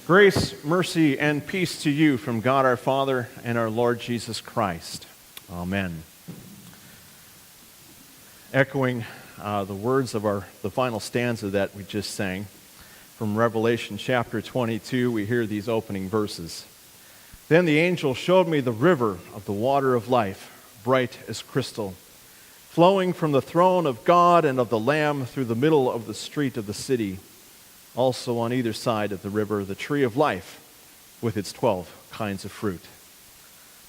Grace, mercy, and peace to you from God our Father and our Lord Jesus Christ. Amen. Echoing the words of the final stanza that we just sang from Revelation chapter 22, we hear these opening verses. Then the angel showed me the river of the water of life, bright as crystal, flowing from the throne of God and of the Lamb through the middle of the street of the city. Also on either side of the river, the tree of life with its 12 kinds of fruit.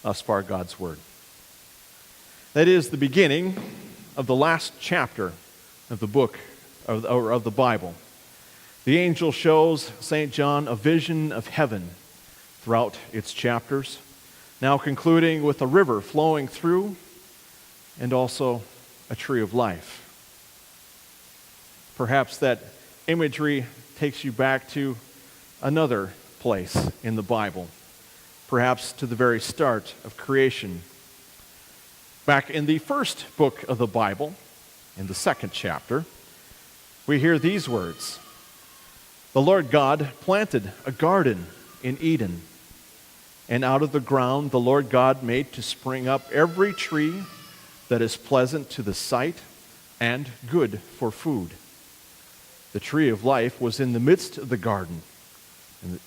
Thus far, God's word. That is the beginning of the last chapter of the book of the Bible. The angel shows St. John a vision of heaven throughout its chapters, now concluding with a river flowing through and also a tree of life. Perhaps that imagery takes you back to another place in the Bible, perhaps to the very start of creation. Back in the first book of the Bible, in the second chapter, we hear these words. The Lord God planted a garden in Eden, and out of the ground the Lord God made to spring up every tree that is pleasant to the sight and good for food. The tree of life was in the midst of the garden,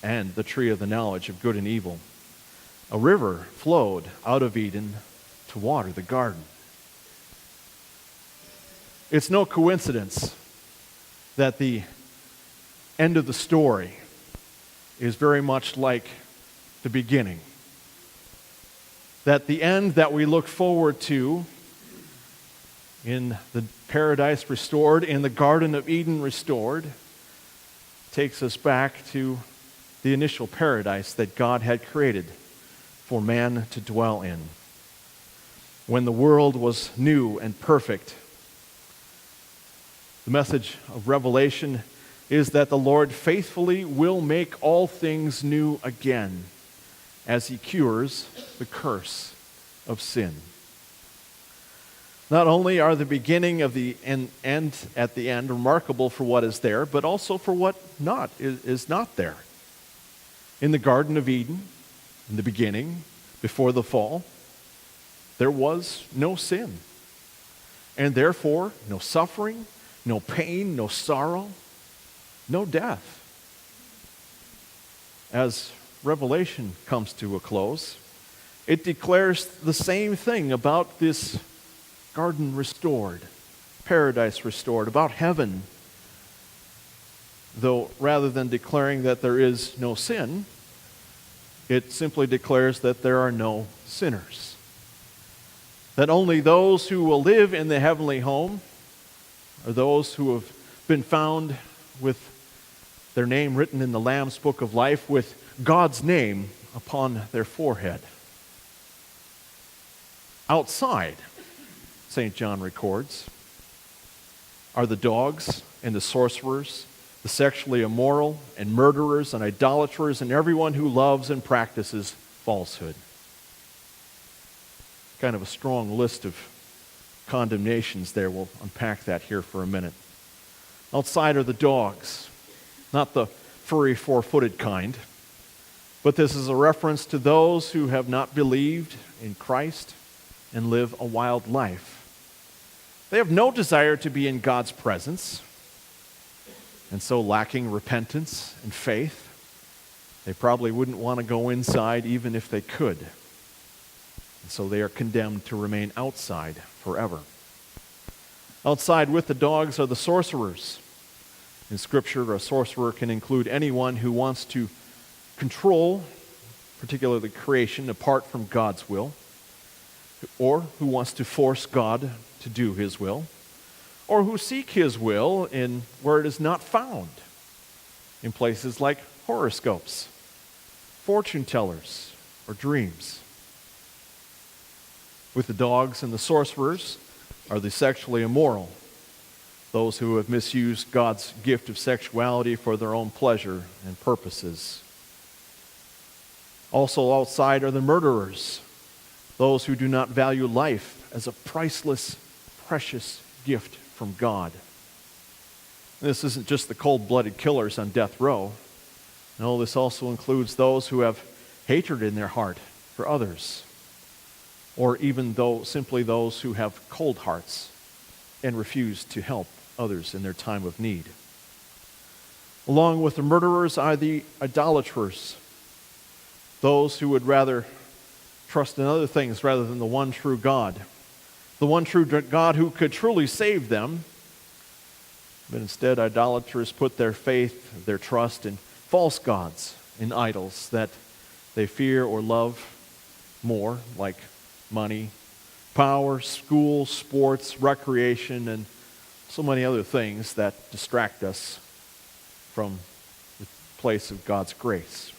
and the tree of the knowledge of good and evil. A river flowed out of Eden to water the garden. It's no coincidence that the end of the story is very much like the beginning. That the end that we look forward to in the paradise restored, in the Garden of Eden restored, takes us back to the initial paradise that God had created for man to dwell in. When the world was new and perfect, the message of Revelation is that the Lord faithfully will make all things new again as He cures the curse of sin. Not only are the beginning of the end at the end remarkable for what is there, but also for what is not there. In the Garden of Eden, in the beginning, before the fall, there was no sin. And therefore, no suffering, no pain, no sorrow, no death. As Revelation comes to a close, it declares the same thing about this garden restored, paradise restored, about heaven. Though rather than declaring that there is no sin, it simply declares that there are no sinners. That only those who will live in the heavenly home are those who have been found with their name written in the Lamb's Book of Life, with God's name upon their forehead. Outside, St. John records, are the dogs and the sorcerers, the sexually immoral and murderers and idolaters, and everyone who loves and practices falsehood. Kind of a strong list of condemnations there. We'll unpack that here for a minute. Outside are the dogs, not the furry four-footed kind, but this is a reference to those who have not believed in Christ and live a wild life. They have no desire to be in God's presence, and so lacking repentance and faith, they probably wouldn't want to go inside even if they could. And so they are condemned to remain outside forever. Outside with the dogs are the sorcerers. In Scripture, a sorcerer can include anyone who wants to control, particularly creation, apart from God's will, or who wants to force God to do His will, or who seek His will in where it is not found, in places like horoscopes, fortune tellers, or dreams. With the dogs and the sorcerers are the sexually immoral, those who have misused God's gift of sexuality for their own pleasure and purposes. Also outside are the murderers, those who do not value life as a priceless, precious gift from God. This isn't just the cold-blooded killers on death row. No, this also includes those who have hatred in their heart for others, or even simply those who have cold hearts and refuse to help others in their time of need. Along with the murderers are the idolaters, those who would rather trust in other things rather than the one true God, the one true God who could truly save them. But instead, idolaters put their faith, their trust in false gods, in idols that they fear or love more, like money, power, school, sports, recreation, and so many other things that distract us from the place of God's grace.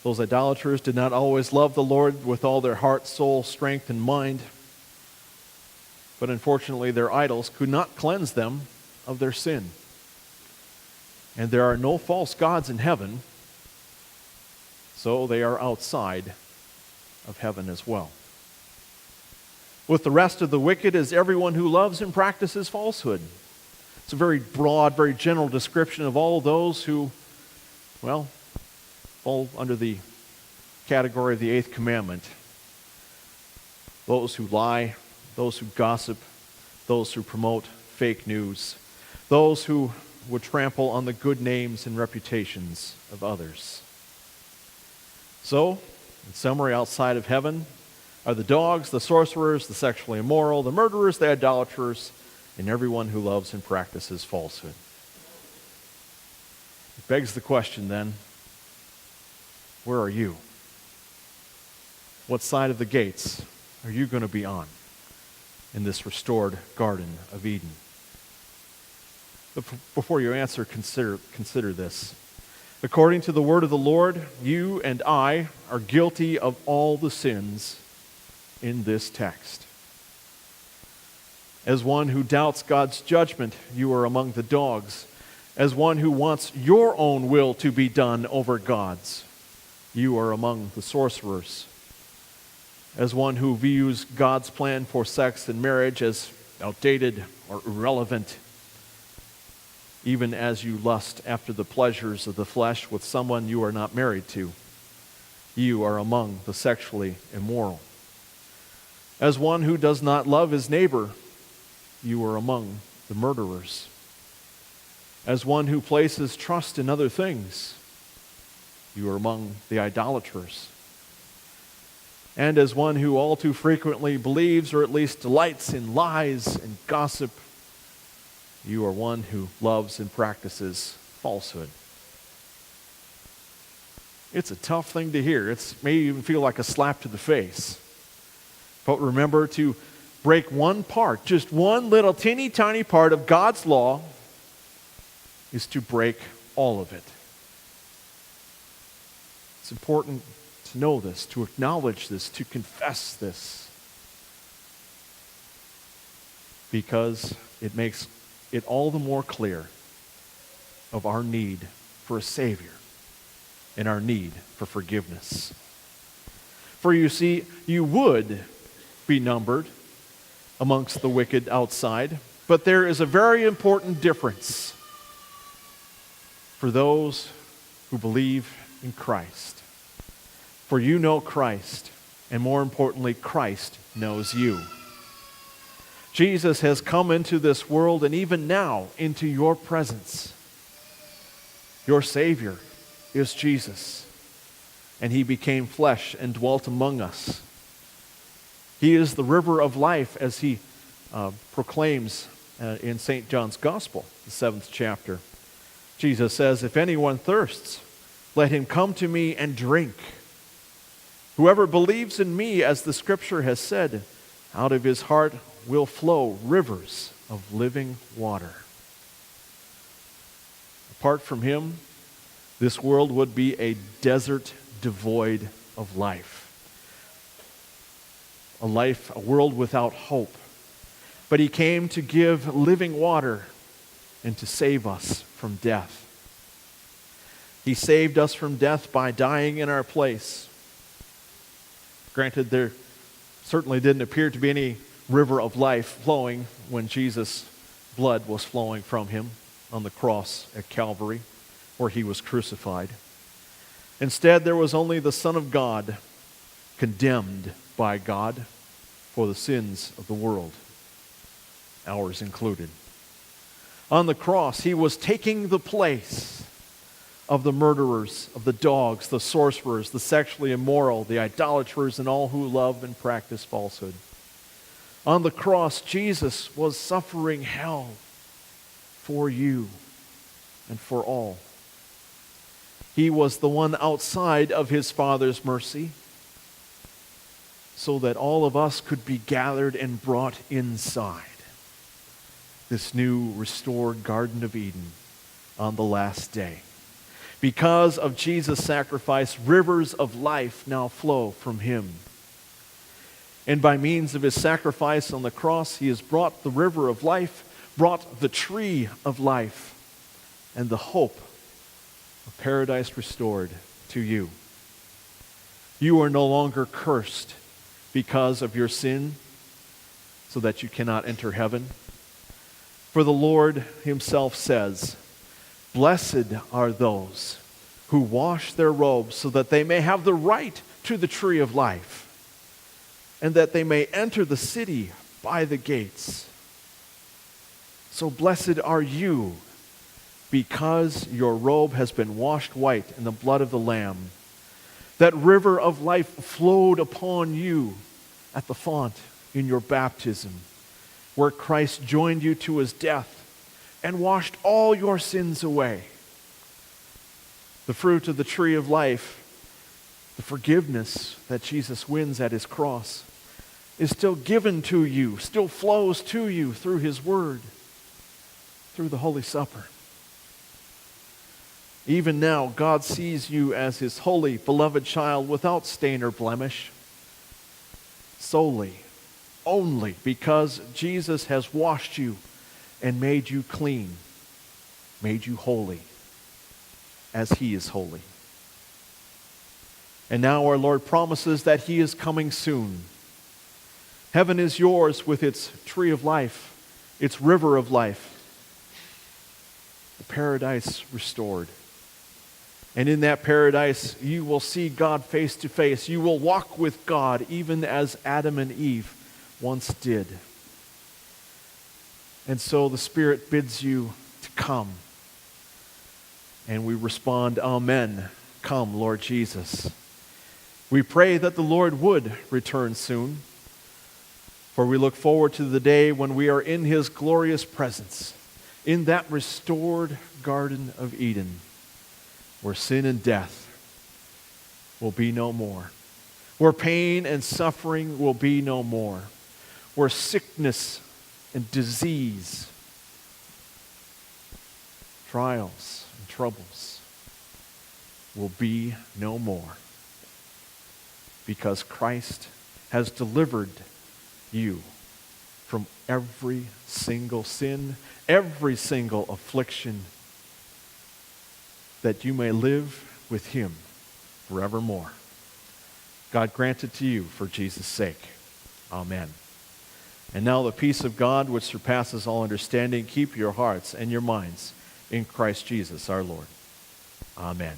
Those idolaters did not always love the Lord with all their heart, soul, strength, and mind, but unfortunately their idols could not cleanse them of their sin. And there are no false gods in heaven, so they are outside of heaven as well. With the rest of the wicked is everyone who loves and practices falsehood. It's a very broad, very general description of all those who, fall under the category of the eighth commandment. Those who lie, those who gossip, those who promote fake news, those who would trample on the good names and reputations of others. So, in summary, outside of heaven are the dogs, the sorcerers, the sexually immoral, the murderers, the idolaters, and everyone who loves and practices falsehood. It begs the question then, where are you? What side of the gates are you going to be on in this restored Garden of Eden? But before you answer, consider this. According to the word of the Lord, you and I are guilty of all the sins in this text. As one who doubts God's judgment, you are among the dogs. As one who wants your own will to be done over God's, you are among the sorcerers. As one who views God's plan for sex and marriage as outdated or irrelevant, even as you lust after the pleasures of the flesh with someone you are not married to, you are among the sexually immoral. As one who does not love his neighbor, you are among the murderers. As one who places trust in other things, you are among the idolaters. And as one who all too frequently believes or at least delights in lies and gossip, you are one who loves and practices falsehood. It's a tough thing to hear. It may even feel like a slap to the face. But remember to break one part, just one little teeny tiny part of God's law is to break all of it. It's important to know this, to acknowledge this, to confess this, because it makes it all the more clear of our need for a Savior and our need for forgiveness. For you see, you would be numbered amongst the wicked outside, but there is a very important difference for those who believe in Christ. For you know Christ, and more importantly, Christ knows you. Jesus has come into this world and even now into your presence. Your Savior is Jesus, and He became flesh and dwelt among us. He is the river of life, as He proclaims in St. John's Gospel, the 7th chapter. Jesus says, "If anyone thirsts, let him come to me and drink. Whoever believes in me, as the Scripture has said, out of his heart will flow rivers of living water." Apart from Him, this world would be a desert devoid of life. A world without hope. But He came to give living water and to save us from death. He saved us from death by dying in our place. Granted, there certainly didn't appear to be any river of life flowing when Jesus' blood was flowing from Him on the cross at Calvary. where he was crucified. Instead, there was only the Son of God, condemned by God for the sins of the world, ours included. On the cross, he was taking the place of the murderers, of the dogs, the sorcerers, the sexually immoral, the idolaters, and all who love and practice falsehood. On the cross, Jesus was suffering hell for you and for all. He was the one outside of his Father's mercy, so that all of us could be gathered and brought inside this new restored Garden of Eden on the last day. Because of Jesus' sacrifice, rivers of life now flow from him. And by means of his sacrifice on the cross, he has brought the river of life, brought the tree of life, and the hope of paradise restored to you. You are no longer cursed because of your sin, so that you cannot enter heaven. For the Lord himself says, "Blessed are those who wash their robes, so that they may have the right to the tree of life, and that they may enter the city by the gates." So blessed are you, because your robe has been washed white in the blood of the Lamb. That river of life flowed upon you at the font in your baptism, where Christ joined you to his death and washed all your sins away. The fruit of the tree of life, the forgiveness that Jesus wins at his cross, is still given to you, still flows to you through his word, through the Holy Supper. Even now, God sees you as his holy, beloved child without stain or blemish, solely, only because Jesus has washed you and made you clean, made you holy, as he is holy. And now our Lord promises that he is coming soon. Heaven is yours with its tree of life, its river of life, the paradise restored. And in that paradise, you will see God face to face. You will walk with God even as Adam and Eve once did. And so the Spirit bids you to come. And we respond, Amen. Come, Lord Jesus. We pray that the Lord would return soon, for we look forward to the day when we are in his glorious presence, in that restored Garden of Eden, where sin and death will be no more, where pain and suffering will be no more, where sickness and disease, trials and troubles will be no more, because Christ has delivered you from every single sin, every single affliction, that you may live with him forevermore. God grant it to you for Jesus' sake. Amen. And now the peace of God, which surpasses all understanding, keep your hearts and your minds in Christ Jesus our Lord. Amen.